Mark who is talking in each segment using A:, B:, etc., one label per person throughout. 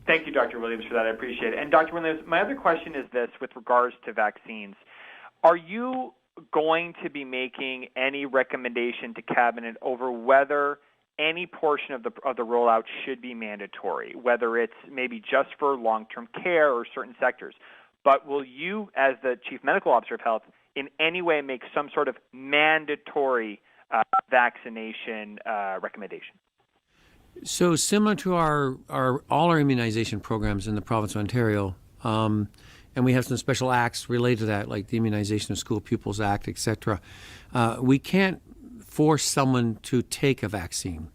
A: Thank you, Dr. Williams, for that. I appreciate it. And Dr. Williams, my other question is this with regards to vaccines. Are you going to be making any recommendation to Cabinet over whether any portion of the rollout should be mandatory, whether it's maybe just for long-term care or certain sectors? But will you, as the Chief Medical Officer of Health, in any way make some sort of mandatory vaccination recommendation?
B: So similar to all our immunization programs in the province of Ontario, and we have some special acts related to that, like the Immunization of School Pupils Act, etc. We can't force someone to take a vaccine.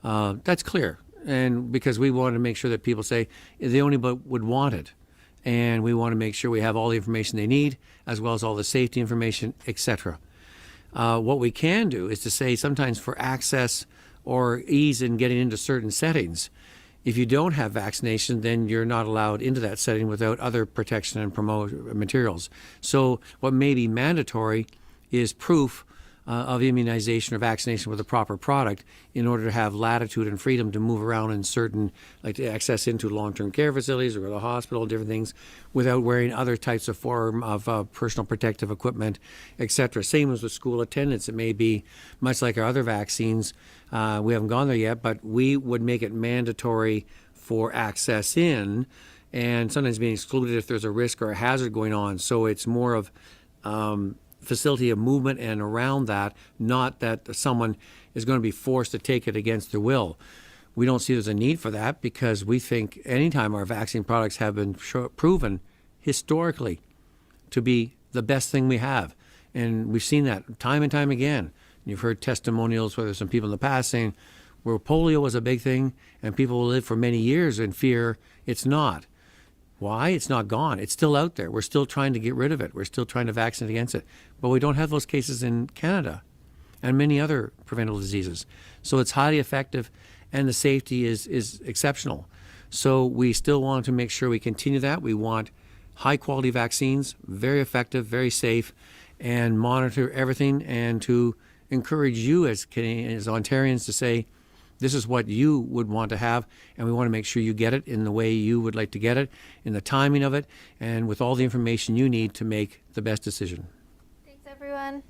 B: That's clear, and because we want to make sure that people say they only would want it, and we want to make sure we have all the information they need, as well as all the safety information, etc. What we can do is to say sometimes for access or ease in getting into certain settings, if you don't have vaccination, then you're not allowed into that setting without other protection and promote materials. So what may be mandatory is proof of immunization or vaccination with a proper product in order to have latitude and freedom to move around in certain, like to access into long-term care facilities or the hospital, different things, without wearing other types of form of personal protective equipment, etc. Same as with school attendance. It may be much like our other vaccines. We haven't gone there yet, but we would make it mandatory for access in, and sometimes being excluded if there's a risk or a hazard going on. So it's more of facility of movement and around that, not that someone is going to be forced to take it against their will. We don't see there's a need for that because we think anytime our vaccine products have been proven historically to be the best thing we have. And we've seen that time and time again. You've heard testimonials, whether some people in the past saying, where polio was a big thing and people will live for many years in fear, it's not. Why? It's not gone. It's still out there. We're still trying to get rid of it. We're still trying to vaccinate against it. But we don't have those cases in Canada and many other preventable diseases. So it's highly effective and the safety is exceptional. So we still want to make sure we continue that. We want high quality vaccines, very effective, very safe, and monitor everything and to encourage you as Canadians, as Ontarians to say, this is what you would want to have, and we want to make sure you get it in the way you would like to get it, in the timing of it, and with all the information you need to make the best decision.
C: Thanks, everyone.